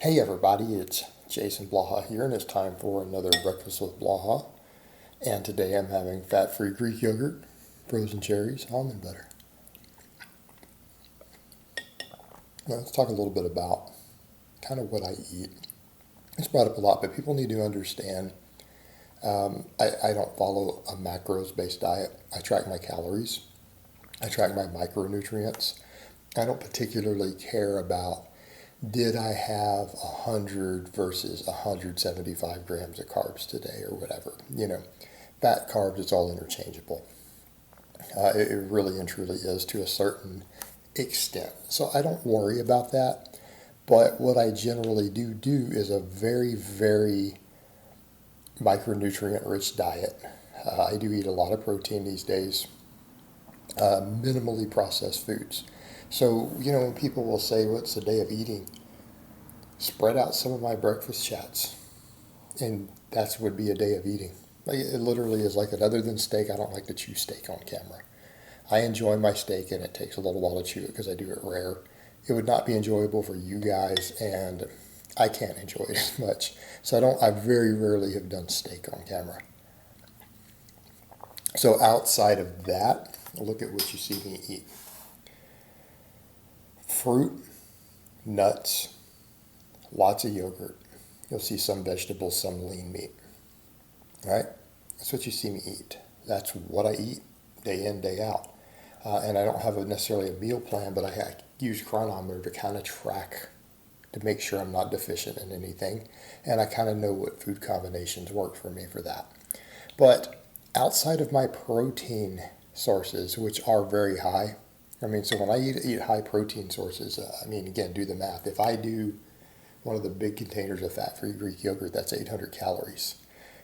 Hey everybody, it's Jason Blaha here, and it's time for another Breakfast with Blaha. And today I'm having fat-free Greek yogurt, frozen cherries, almond butter. Now, let's talk a little bit about kind of what I eat. It's brought up a lot, but people need to understand I don't follow a macros-based diet. I track my calories. I track my micronutrients. I don't particularly care about did I have 100 versus 175 grams of carbs today or whatever. Fat, carbs, it's all interchangeable. It really and truly is to a certain extent. So I don't worry about that. But what I generally do is a very, very micronutrient rich diet. I do eat a lot of protein these days, minimally processed foods. So, when people will say, what's the day of eating? Spread out some of my breakfast chats, and that would be a day of eating. Like, it literally is like it. Other than steak, I don't like to chew steak on camera. I enjoy my steak, and it takes a little while to chew it because I do it rare. It would not be enjoyable for you guys, and I can't enjoy it as much. So I very rarely have done steak on camera. So outside of that, look at what you see me eat. Fruit, nuts, lots of yogurt. You'll see some vegetables, some lean meat. All right? That's what you see me eat. That's what I eat day in, day out. And I don't have necessarily a meal plan, but I use Chronometer to kind of track to make sure I'm not deficient in anything. And I kind of know what food combinations work for me for that. But outside of my protein sources, which are very high, so when I eat high protein sources, again, do the math. If I do one of the big containers of fat-free Greek yogurt, that's 800 calories.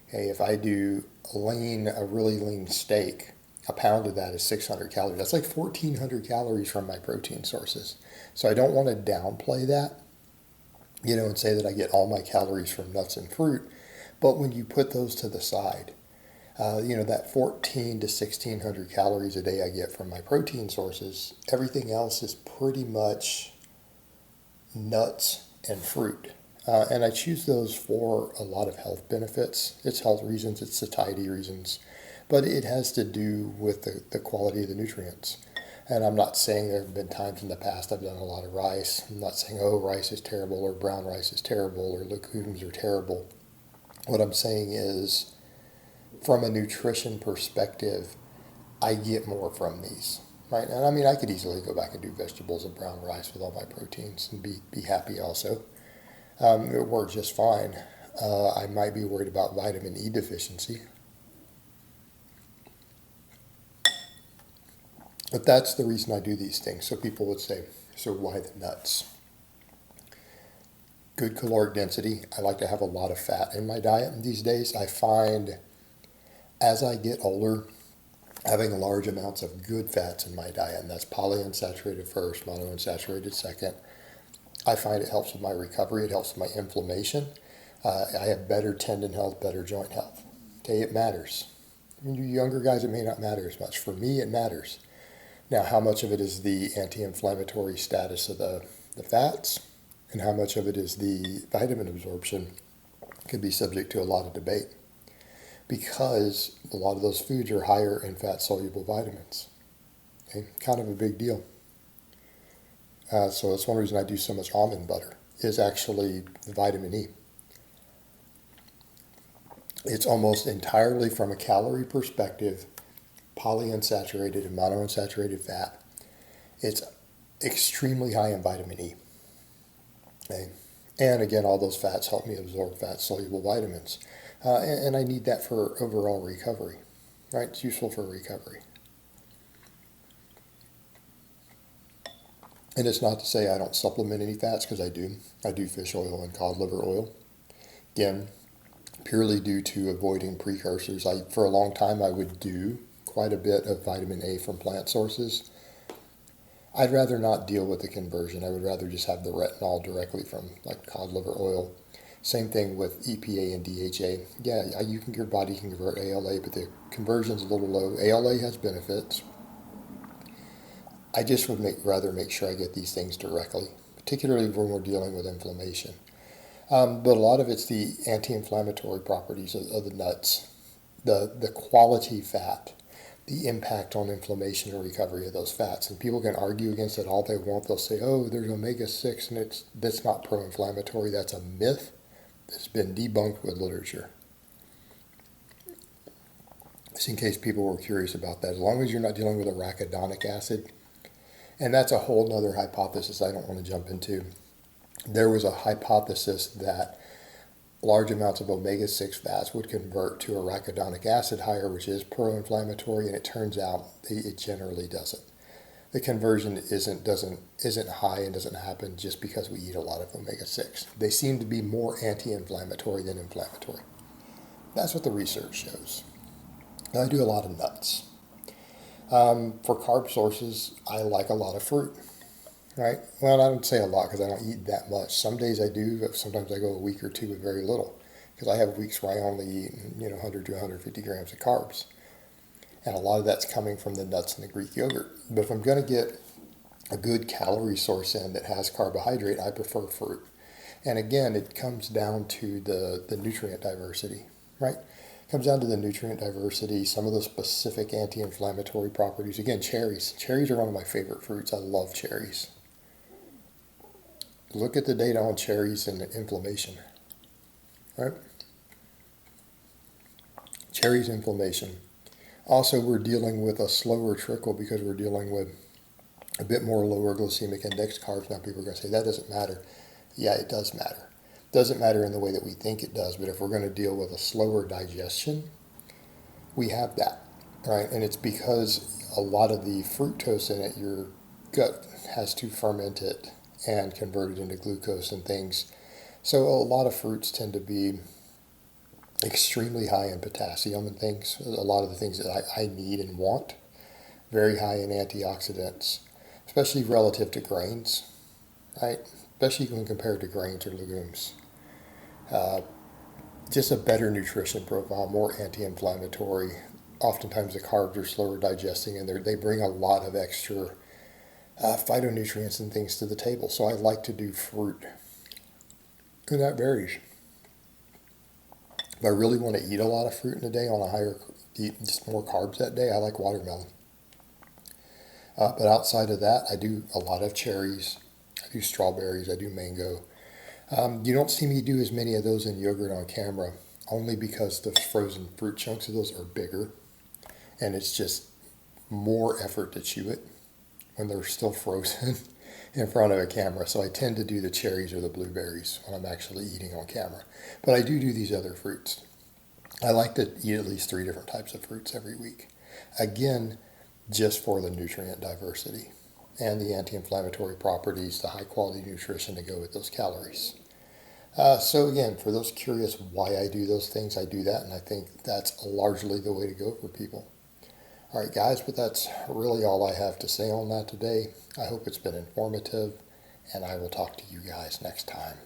Okay, if I do a really lean steak, a pound of that is 600 calories. That's like 1,400 calories from my protein sources. So I don't want to downplay that, and say that I get all my calories from nuts and fruit. But when you put those to the side, that 14 to 1,600 calories a day I get from my protein sources, everything else is pretty much nuts and fruit. And I choose those for a lot of health benefits. It's health reasons, it's satiety reasons, but it has to do with the quality of the nutrients. And I'm not saying there have been times in the past I've done a lot of rice. I'm not saying, oh, rice is terrible or brown rice is terrible or legumes are terrible. What I'm saying is, from a nutrition perspective, I get more from these. Right? And I could easily go back and do vegetables and brown rice with all my proteins and be happy also. It works just fine. I might be worried about vitamin E deficiency. But that's the reason I do these things. So people would say, so why the nuts? Good caloric density. I like to have a lot of fat in my diet these days. I find as I get older, having large amounts of good fats in my diet, and that's polyunsaturated first, monounsaturated second, I find it helps with my recovery. It helps with my inflammation. I have better tendon health, better joint health. Okay, it matters. You younger guys, it may not matter as much. For me, it matters. Now, how much of it is the anti-inflammatory status of the fats, and how much of it is the vitamin absorption could be subject to a lot of debate, because a lot of those foods are higher in fat-soluble vitamins. Okay? Kind of a big deal. So that's one reason I do so much almond butter, is actually the vitamin E. It's almost entirely, from a calorie perspective, polyunsaturated and monounsaturated fat. It's extremely high in vitamin E. Okay? And again, all those fats help me absorb fat-soluble vitamins. And I need that for overall recovery. Right? It's useful for recovery. And it's not to say I don't supplement any fats, because I do. I do fish oil and cod liver oil. Again, purely due to avoiding precursors. For a long time, I would do quite a bit of vitamin A from plant sources. I'd rather not deal with the conversion. I would rather just have the retinol directly from like cod liver oil. Same thing with EPA and DHA. Yeah, your body can convert ALA, but the conversion's a little low. ALA has benefits. I just would rather make sure I get these things directly, particularly when we're dealing with inflammation. But a lot of it's the anti-inflammatory properties of the nuts, the quality fat, the impact on inflammation and recovery of those fats. And people can argue against it all they want. They'll say, oh, there's omega-6 and that's not pro-inflammatory. That's a myth that's been debunked with literature. Just in case people were curious about that. As long as you're not dealing with arachidonic acid, and that's a whole nother hypothesis I don't want to jump into. There was a hypothesis that large amounts of omega-6 fats would convert to arachidonic acid higher, which is pro-inflammatory, and it turns out it generally doesn't. The conversion isn't high and doesn't happen just because we eat a lot of omega-6. They seem to be more anti-inflammatory than inflammatory. That's what the research shows. Now, I do a lot of nuts. For carb sources, I like a lot of fruit. Right? Well, I don't say a lot because I don't eat that much. Some days I do, but sometimes I go a week or two with very little because I have weeks where I only eat 100 to 150 grams of carbs. And a lot of that's coming from the nuts and the Greek yogurt. But if I'm going to get a good calorie source in that has carbohydrate, I prefer fruit. And again, it comes down to the nutrient diversity, right? It comes down to the nutrient diversity, some of the specific anti-inflammatory properties. Again, cherries. Cherries are one of my favorite fruits. I love cherries. Look at the data on cherries and inflammation, right? Cherries, inflammation. Also, we're dealing with a slower trickle because we're dealing with a bit more lower glycemic index carbs. Now people are going to say, that doesn't matter. Yeah, it does matter. It doesn't matter in the way that we think it does, but if we're going to deal with a slower digestion, we have that, right? And it's because a lot of the fructose in it, your gut has to ferment it and convert it into glucose and things. So a lot of fruits tend to be extremely high in potassium and things. A lot of the things that I need and want, very high in antioxidants, especially relative to grains, right? Especially when compared to grains or legumes. Just a better nutrition profile, more anti-inflammatory. Oftentimes the carbs are slower digesting and they bring a lot of extra phytonutrients and things to the table. So I like to do fruit. And that varies. If I really want to eat a lot of fruit in a day, eat just more carbs that day, I like watermelon. But outside of that, I do a lot of cherries. I do strawberries. I do mango. You don't see me do as many of those in yogurt on camera, only because the frozen fruit chunks of those are bigger. And it's just more effort to chew it when they're still frozen in front of a camera. So I tend to do the cherries or the blueberries when I'm actually eating on camera. But I do these other fruits. I like to eat at least 3 different types of fruits every week. Again, just for the nutrient diversity and the anti-inflammatory properties, the high quality nutrition to go with those calories. So again, for those curious why I do those things, I do that, and I think that's largely the way to go for people. All right, guys, but that's really all I have to say on that today. I hope it's been informative, and I will talk to you guys next time.